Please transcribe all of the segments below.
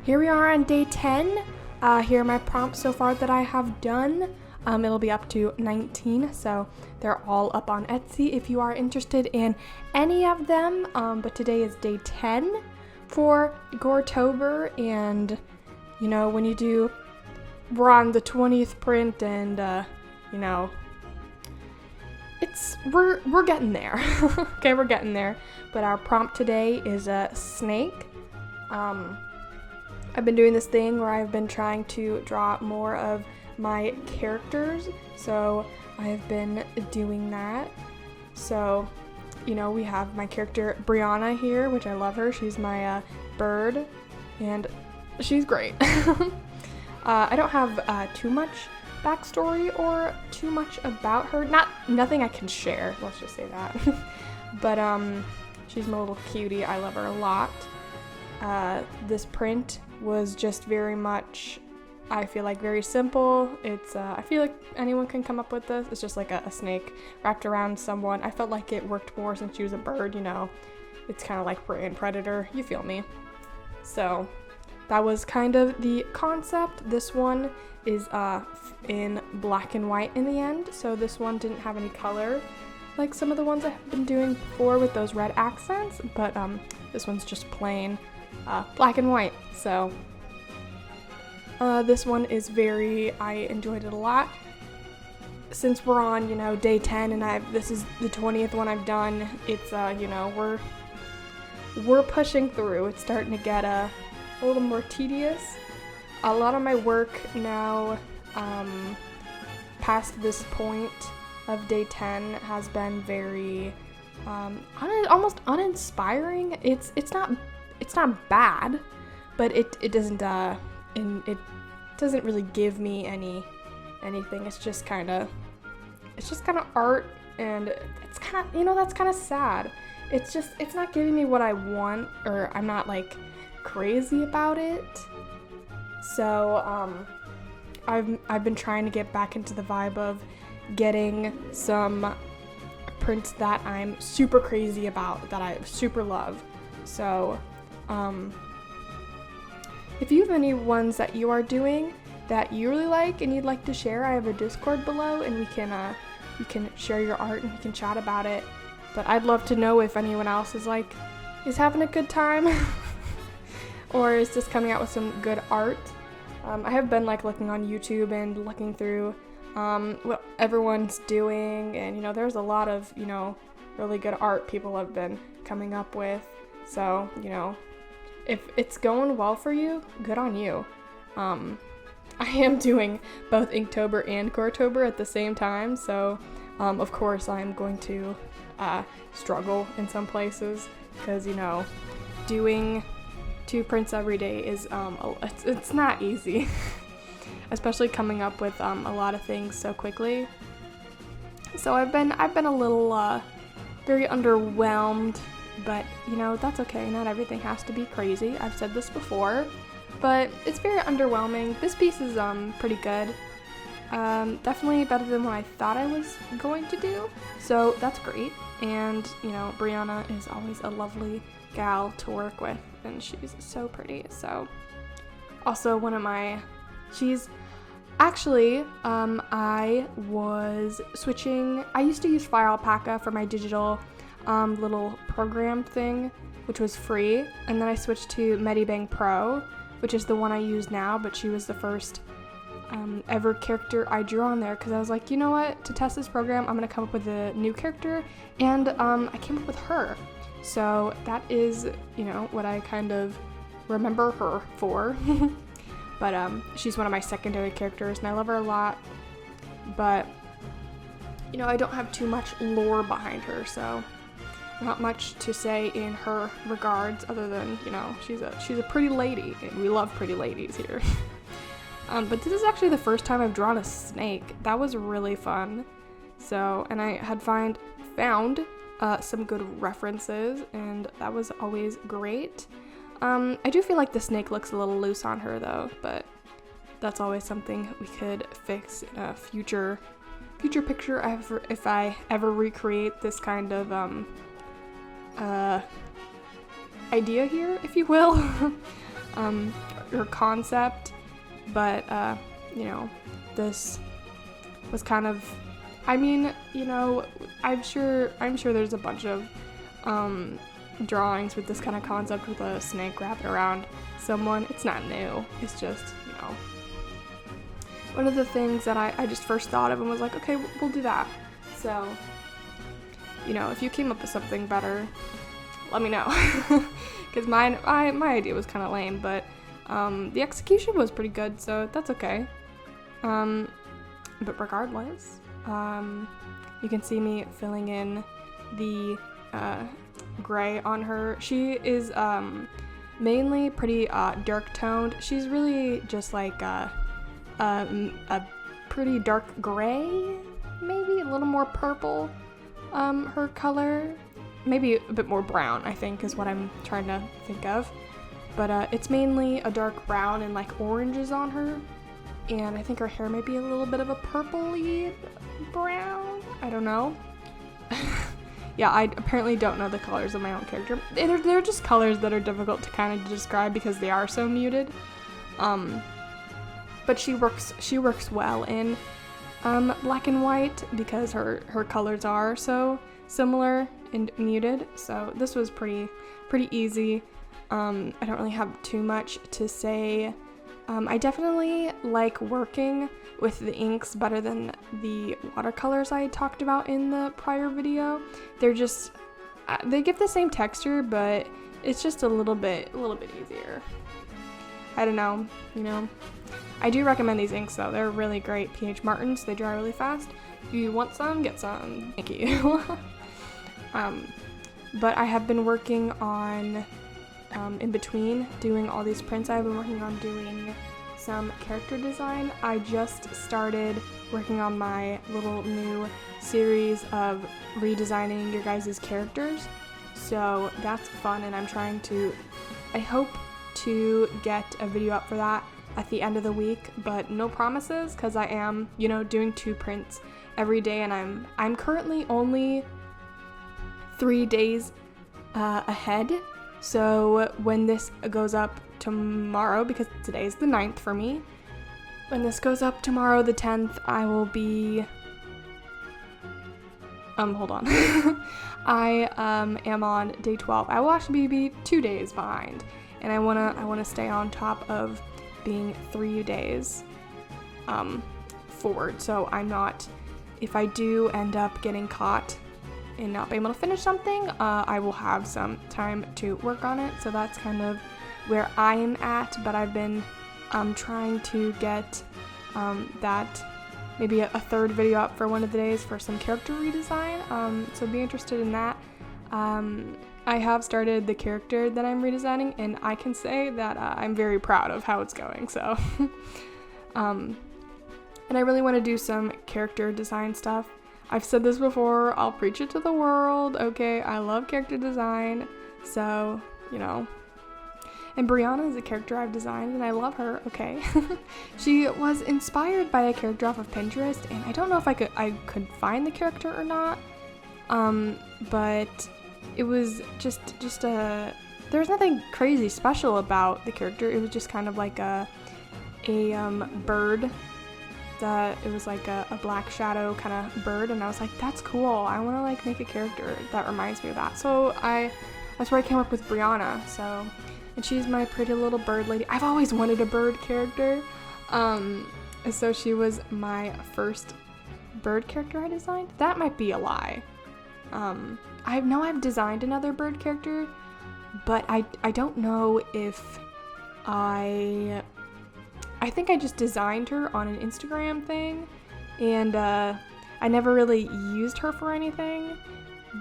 Here we are on day 10. Here are my prompts so far that I have done. It'll be up to 19, so they're all up on Etsy if you are interested in any of them. But today is day 10 for Goretober, and you know, when you do, we're on the 20th print, and you know, we're getting there. Okay, we're getting there. But our prompt today is a snake. I've been doing this thing where I've been trying to draw more of my characters, so I've been doing that. So, you know, we have my character Brianna here, which I love her. She's my bird, and she's great. I don't have too much backstory or too much about her. Nothing I can share, let's just say that. But she's my little cutie. I love her a lot. This print was just very much, I feel like, very simple. It's I feel like anyone can come up with this. It's just like a snake wrapped around someone. I felt like it worked more since she was a bird, you know. It's kind of like prey and predator, you feel me. So that was kind of the concept. This one is in black and white in the end, so this one didn't have any color like some of the ones I've been doing before with those red accents, but this one's just plain black and white. So this one is I enjoyed it a lot. Since we're on, you know, day 10 and this is the 20th one I've done, it's you know, we're pushing through. It's starting to get a little more tedious. A lot of my work now past this point of day 10 has been very almost uninspiring. It's not bad, but it doesn't really give me anything. It's just kind of art, and it's kind of, you know, that's kind of sad. It's not giving me what I want, or I'm not like crazy about it. So I've been trying to get back into the vibe of getting some prints that I'm super crazy about, that I super love. So if you have any ones that you are doing that you really like and you'd like to share, I have a Discord below, and you can share your art and we can chat about it. But I'd love to know if anyone else is having a good time or is just coming out with some good art. I have been looking on YouTube and looking through what everyone's doing, and you know, there's a lot of, you know, really good art people have been coming up with. So, you know, if it's going well for you, good on you. I am doing both Inktober and Goretober at the same time, so of course I'm going to struggle in some places, because, you know, doing 2 prints every day is it's not easy. Especially coming up with a lot of things so quickly. So I've been a little very underwhelmed, but you know, that's okay. Not everything has to be crazy. I've said this before, but it's very underwhelming. This piece is pretty good. Definitely better than what I thought I was going to do. So that's great. And you know, Brianna is always a lovely gal to work with, and she's so pretty. So also she's actually, I was switching. I used to use Fire Alpaca for my digital little program thing, which was free, and then I switched to Medibang Pro, which is the one I use now, but she was the first ever character I drew on there, because I was like, you know what, to test this program, I'm gonna come up with a new character, and I came up with her. So that is, you know, what I kind of remember her for. But she's one of my secondary characters, and I love her a lot. But, you know, I don't have too much lore behind her, so not much to say in her regards, other than, you know, she's a pretty lady, and we love pretty ladies here. But this is actually the first time I've drawn a snake. That was really fun. So, and I had found some good references, and that was always great. I do feel like the snake looks a little loose on her though, but that's always something we could fix in a future picture if I ever recreate this kind of idea here, if you will. her concept, but you know, this was kind of, I mean, you know, I'm sure there's a bunch of drawings with this kind of concept with a snake wrapping around someone. It's not new. It's just, you know, one of the things that I just first thought of and was like, okay, we'll do that. So, you know, if you came up with something better, let me know. Because my idea was kind of lame, but the execution was pretty good, so that's okay. But regardless, you can see me filling in the gray on her. She is mainly pretty dark toned. She's really just like a pretty dark gray, maybe a little more purple. Her color, maybe a bit more brown, I think is what I'm trying to think of. But it's mainly a dark brown and like oranges on her. And I think her hair may be a little bit of a purpley brown. I don't know. Yeah, I apparently don't know the colors of my own character. They're just colors that are difficult to kind of describe because they are so muted. But she works well in black and white because her colors are so similar and muted. So this was pretty easy. I don't really have too much to say. I definitely like working with the inks better than the watercolors I talked about in the prior video. They're just, they give the same texture, but it's just a little bit easier. I don't know, you know. I do recommend these inks though. They're really great. PH Martins, they dry really fast. If you want some, get some. Thank you. But I have been working on, in between doing all these prints, I've been working on doing some character design. I just started working on my little new series of redesigning your guys' characters. So that's fun, and I hope to get a video up for that at the end of the week, but no promises because I am, you know, doing 2 prints every day, and I'm currently only 3 days ahead. So when this goes up tomorrow, because today is the 9th for me, when this goes up tomorrow, the 10th, I will be, hold on. I am on day 12. I will actually be 2 days behind, and I wanna stay on top of being 3 days forward. So I'm not, if I do end up getting caught and not be able to finish something, I will have some time to work on it. So that's kind of where I am at, but I've been trying to get that maybe a third video up for one of the days for some character redesign, so be interested in that. I have started the character that I'm redesigning, and I can say that I'm very proud of how it's going, so and I really want to do some character design stuff. I've said this before, I'll preach it to the world, okay? I love character design, so, you know. And Brianna is a character I've designed, and I love her, okay? She was inspired by a character off of Pinterest, and I don't know if I could find the character or not, but it was just there was nothing crazy special about the character. It was just kind of like a bird. It was like a black shadow kind of bird, and I was like, that's cool, I want to like make a character that reminds me of that. So that's where I came up with Brianna. So, and she's my pretty little bird lady. I've always wanted a bird character, so she was my first bird character I designed. That might be a lie. I know I've designed another bird character, but I don't know if I think I just designed her on an Instagram thing, and I never really used her for anything,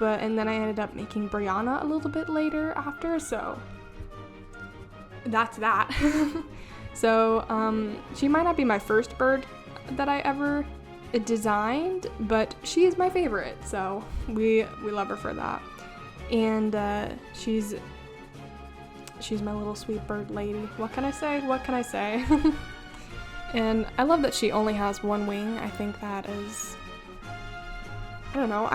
and then I ended up making Brianna a little bit later after, so that's that. So she might not be my first bird that I ever designed, but she is my favorite, so we love her for that. And she's my little sweet bird lady. What can I say? And I love that she only has one wing. I think that is, I don't know,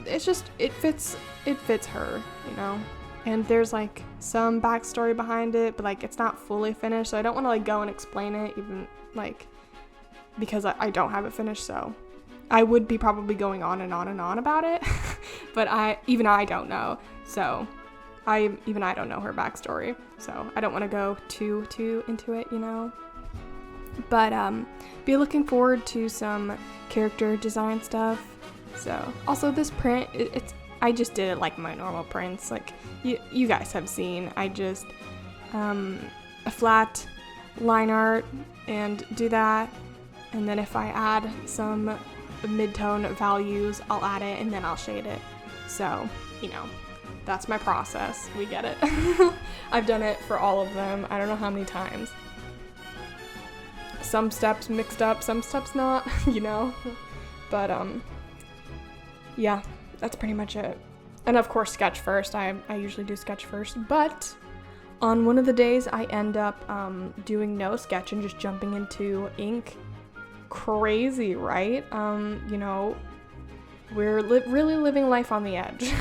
it fits her, you know. and there's like some backstory behind it, but like it's not fully finished, so I don't want to like go and explain it, even like because I don't have it finished. So I would be probably going on and on and on about it, but I don't know. So I don't know her backstory, so I don't want to go too into it, you know. But be looking forward to some character design stuff. So also this print, I just did it like my normal prints, like you guys have seen. I just a flat line art and do that, and then if I add some mid-tone values, I'll add it and then I'll shade it. So, you know, that's my process. We get it. I've done it for all of them. I don't know how many times. Some steps mixed up, some steps not, you know. But yeah, that's pretty much it. And of course sketch first. I usually do sketch first, but on one of the days I end up doing no sketch and just jumping into ink. Crazy, right? You know, we're really living life on the edge.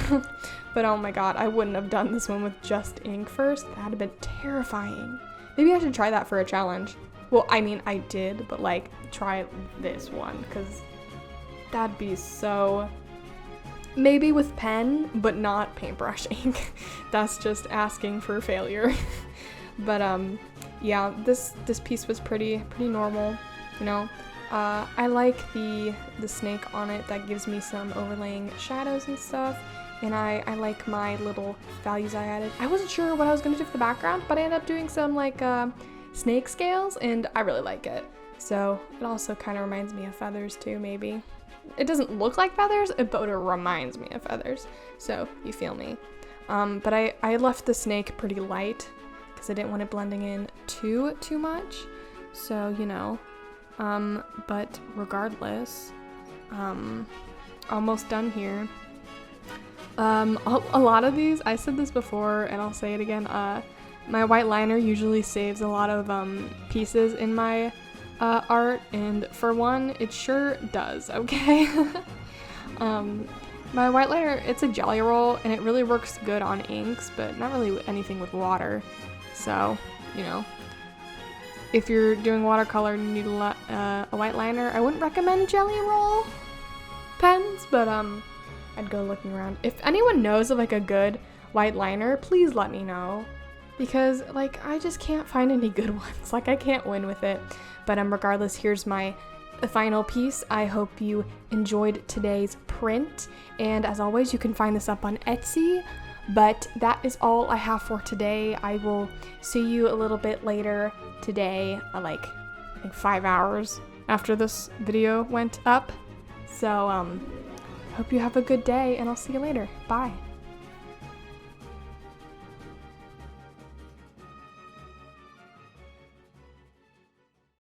But oh my god, I wouldn't have done this one with just ink first. That'd have been terrifying. Maybe I should try that for a challenge. Well, I mean, I did, but like try this one, because that'd be so... Maybe with pen, but not paintbrush ink. That's just asking for failure. But yeah, this piece was pretty normal, you know. I like the snake on it. That gives me some overlaying shadows and stuff, and I like my little values I added. I wasn't sure what I was going to do for the background, but I ended up doing some like snake scales, and I really like it. So it also kind of reminds me of feathers too, maybe. It doesn't look like feathers, but it reminds me of feathers, so you feel me. But I left the snake pretty light because I didn't want it blending in too much, so you know. But regardless, almost done here. A lot of these, I said this before and I'll say it again, my white liner usually saves a lot of pieces in my art, and for one, it sure does, okay? My white liner, it's a jelly roll, and it really works good on inks, but not really anything with water. So, you know, if you're doing watercolor and you need a white liner, I wouldn't recommend jelly roll pens, but I'd go looking around. If anyone knows of like a good white liner, please let me know, because like I just can't find any good ones. Like I can't win with it. But regardless, here's my final piece. I hope you enjoyed today's print, and as always, you can find this up on Etsy. But that is all I have for today. I will see you a little bit later today, like I think 5 hours after this video went up. So hope you have a good day, and I'll see you later. Bye.